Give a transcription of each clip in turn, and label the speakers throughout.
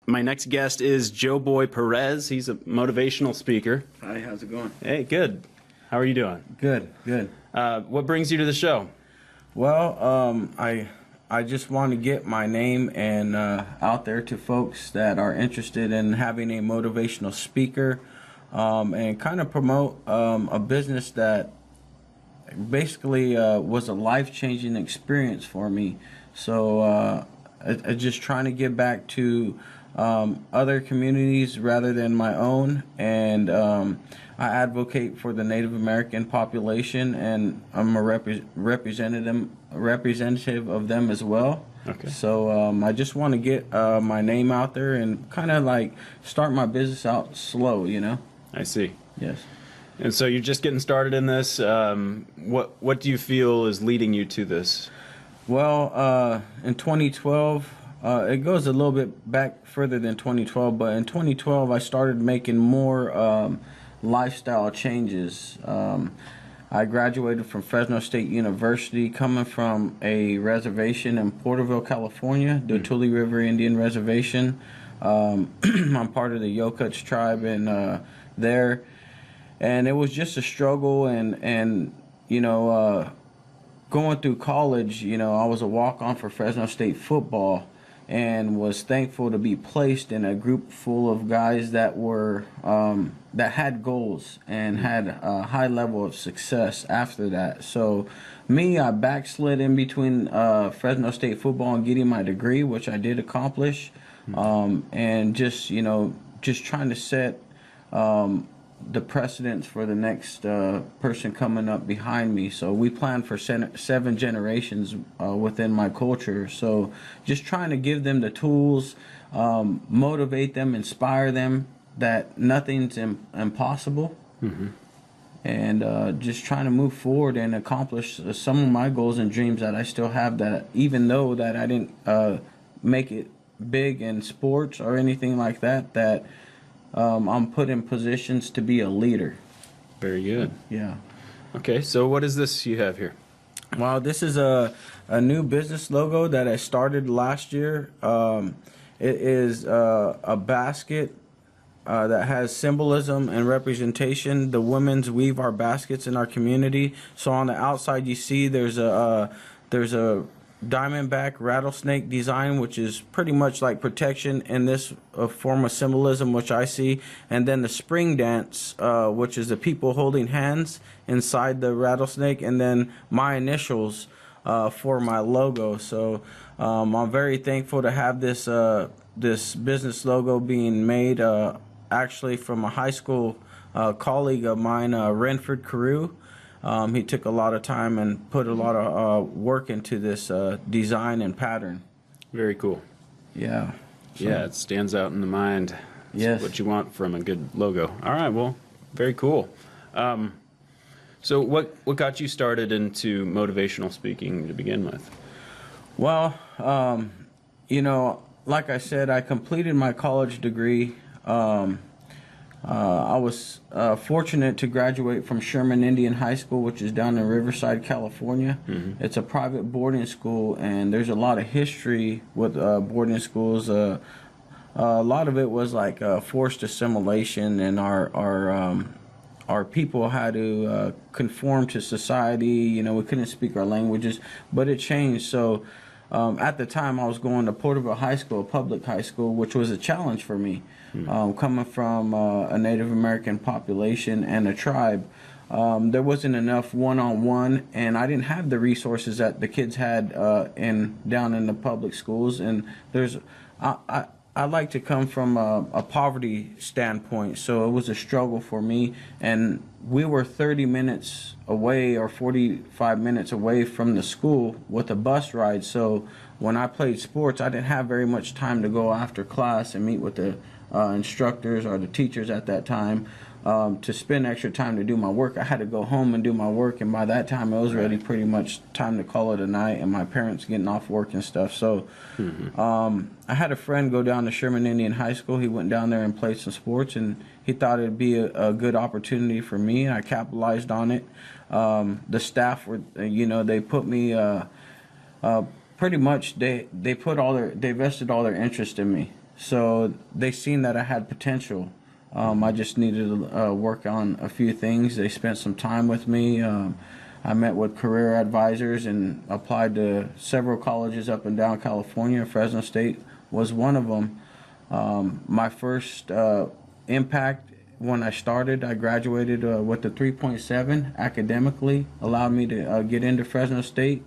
Speaker 1: My next guest is Joe Boy Perez. He's a motivational speaker.
Speaker 2: Hi, how's it going?
Speaker 1: Hey, good. How are you doing?
Speaker 2: Good, good.
Speaker 1: What brings you to the show?
Speaker 2: Well, I just want to get my name and out there to folks that are interested in having a motivational speaker, and kind of promote a business that basically was a life-changing experience for me. So I just trying to give back to other communities rather than my own, and I advocate for the Native American population, and I'm a representative of them as well.
Speaker 1: Okay.
Speaker 2: So I just want to get my name out there and kind of like start my business out slow, you know?
Speaker 1: I see.
Speaker 2: Yes.
Speaker 1: And so you're just getting started in this. What do you feel is leading you to this?
Speaker 2: Well, in 2012, it goes a little bit back further than 2012, but in 2012 I started making more lifestyle changes. I graduated from Fresno State University, coming from a reservation in Porterville, California, the Tule River Indian Reservation. I'm part of the Yokuts tribe in there, and it was just a struggle, and you know, going through college, you know, I was a walk-on for Fresno State football, and was thankful to be placed in a group full of guys that were that had goals and had a high level of success after that. So me, I backslid in between Fresno State football and getting my degree, which I did accomplish, and just, you know, just trying to set the precedence for the next person coming up behind me. So we plan for 7 generations within my culture. So just trying to give them the tools, motivate them, inspire them that nothing's impossible, and just trying to move forward and accomplish some of my goals and dreams that I still have, that even though that I didn't make it big in sports or anything like that, that I'm put in positions to be a leader.
Speaker 1: Very good.
Speaker 2: Yeah.
Speaker 1: Okay, so what is this you have here?
Speaker 2: Well, this is a new business logo that I started last year. It is a basket that has symbolism and representation. The women's weave our baskets in our community. So on the outside, you see there's a diamondback rattlesnake design, which is pretty much like protection in this form of symbolism, which I see. And then the spring dance, which is the people holding hands inside the rattlesnake, and then my initials for my logo. So I'm very thankful to have this this business logo being made actually from a high school colleague of mine, Renford Carew. He took a lot of time and put a lot of work into this design and pattern.
Speaker 1: Very cool.
Speaker 2: Yeah. So,
Speaker 1: yeah, it stands out in the mind. It's
Speaker 2: yes.
Speaker 1: what you want from a good logo. All right, well, very cool. So what got you started into motivational speaking to begin with?
Speaker 2: Well, you know, like I said, I completed my college degree. I was fortunate to graduate from Sherman Indian High School, which is down in Riverside, California. It's a private boarding school, and there's a lot of history with boarding schools. A lot of it was like forced assimilation, and our people had to conform to society. You know, we couldn't speak our languages, but it changed. So at the time, I was going to Porterville High School, a public high school, which was a challenge for me. Coming from a Native American population and a tribe, there wasn't enough one-on-one, and I didn't have the resources that the kids had down in the public schools. And I like to come from a poverty standpoint, so it was a struggle for me. And we were 30 minutes away or 45 minutes away from the school with a bus ride. So when I played sports, I didn't have very much time to go after class and meet with the instructors or the teachers at that time to spend extra time to do my work. I had to go home and do my work, and by that time it was already pretty much time to call it a night, and my parents getting off work and stuff. So I had a friend go down to Sherman Indian High School. He went down there and played some sports, and he thought it'd be a good opportunity for me, and I capitalized on it. The staff were, you know, they put me pretty much they vested all their interest in me. So they seen that I had potential. I just needed to work on a few things. They spent some time with me. I met with career advisors and applied to several colleges up and down California. Fresno State was one of them. My first impact when I started, I graduated with a 3.7 academically, allowed me to get into Fresno State.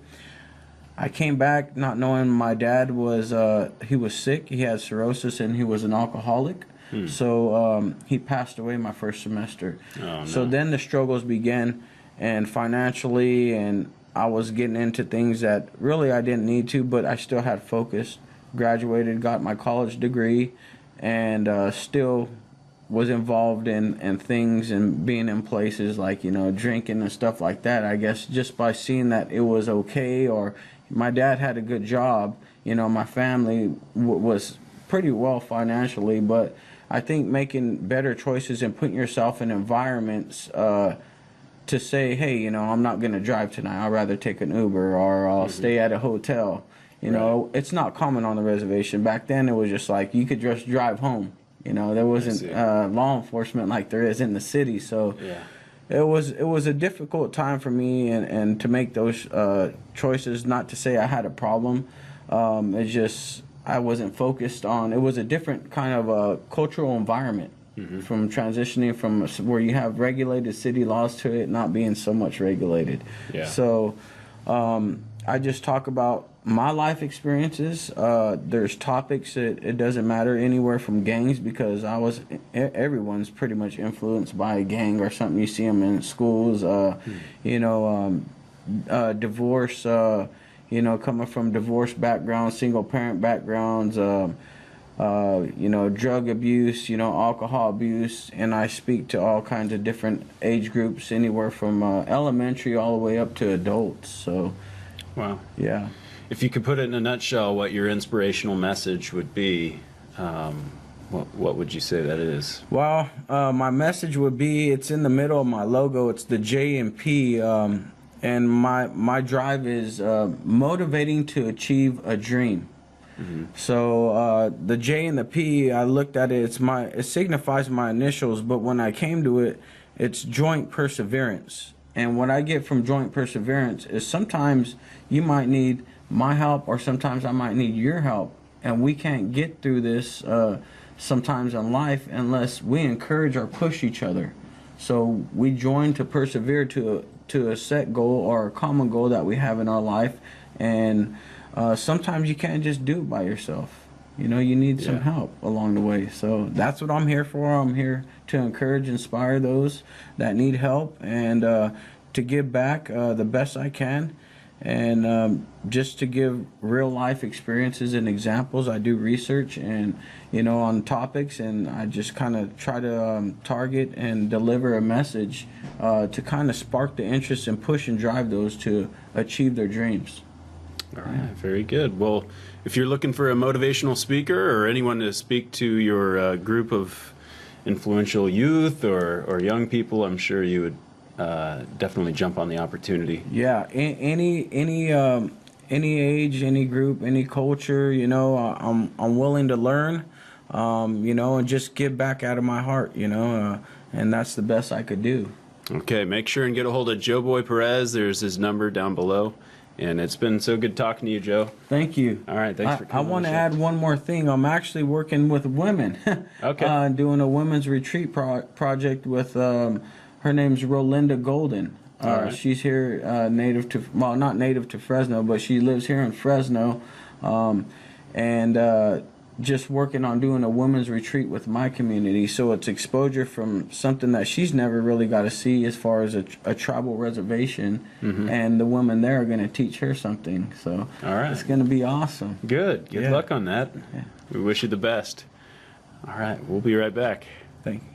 Speaker 2: I came back not knowing my dad was he was sick. He had cirrhosis and he was an alcoholic. So he passed away my first semester.
Speaker 1: Oh, no.
Speaker 2: So then the struggles began, and financially, and I was getting into things that really I didn't need to, but I still had focus. Graduated, got my college degree, and still was involved in things and being in places like, you know, drinking and stuff like that. I guess just by seeing that it was okay, or my dad had a good job, you know, my family was pretty well financially, but I think making better choices and putting yourself in environments to say, hey, you know, I'm not going to drive tonight. I'd rather take an Uber, or I'll stay at a hotel. You know, it's not common on the reservation. Back then, it was just like you could just drive home. You know, there wasn't law enforcement like there is in the city. So it was a difficult time for me, and to make those choices. Not to say I had a problem. It's just I wasn't focused on. It was a different kind of a cultural environment. From transitioning from where you have regulated city laws to it not being so much regulated. So I just talk about my life experiences. There's topics that it doesn't matter, anywhere from gangs, because everyone's pretty much influenced by a gang or something. You see them in schools, you know, divorce, you know, coming from divorce backgrounds, single parent backgrounds, you know, drug abuse, you know, alcohol abuse, and I speak to all kinds of different age groups, anywhere from elementary all the way up to adults. So,
Speaker 1: wow.
Speaker 2: Yeah.
Speaker 1: If you could put it in a nutshell, what your inspirational message would be, what would you say that is?
Speaker 2: Well, my message would be, it's in the middle of my logo. It's the J and P, and my drive is motivating to achieve a dream. So the J and the P, I looked at it. It signifies my initials, but when I came to it, it's joint perseverance. And what I get from joint perseverance is sometimes you might need my help, or sometimes I might need your help, and we can't get through this sometimes in life unless we encourage or push each other. So we join to persevere to a set goal or a common goal that we have in our life, and sometimes you can't just do it by yourself. You know, you need some help along the way. So that's what I'm here for. I'm here to encourage, inspire those that need help, and to give back the best I can, and just to give real life experiences and examples. I do research and, you know, on topics, and I just kind of try to target and deliver a message to kind of spark the interest and push and drive those to achieve their dreams.
Speaker 1: All right, very good. Well, if you're looking for a motivational speaker or anyone to speak to your group of influential youth or young people, I'm sure you would definitely jump on the opportunity.
Speaker 2: Yeah, any age, any group, any culture, you know, I'm willing to learn, you know, and just give back out of my heart, you know, and that's the best I could do.
Speaker 1: Okay, make sure and get a hold of Joe Boy Perez. There's his number down below. And it's been so good talking to you, Joe.
Speaker 2: Thank you.
Speaker 1: All right, thanks for coming.
Speaker 2: I want to add one more thing. I'm actually working with women.
Speaker 1: Okay.
Speaker 2: Doing a women's retreat project with, her name's Rolinda Golden.
Speaker 1: All right.
Speaker 2: She's here, not native to Fresno, but she lives here in Fresno. And just working on doing a women's retreat with my community. So it's exposure from something that she's never really got to see as far as a tribal reservation. And the women there are going to teach her something. So
Speaker 1: all right,
Speaker 2: it's going to be awesome.
Speaker 1: Good. Good luck on that.
Speaker 2: Yeah.
Speaker 1: We wish you the best. All right, we'll be right back.
Speaker 2: Thank you.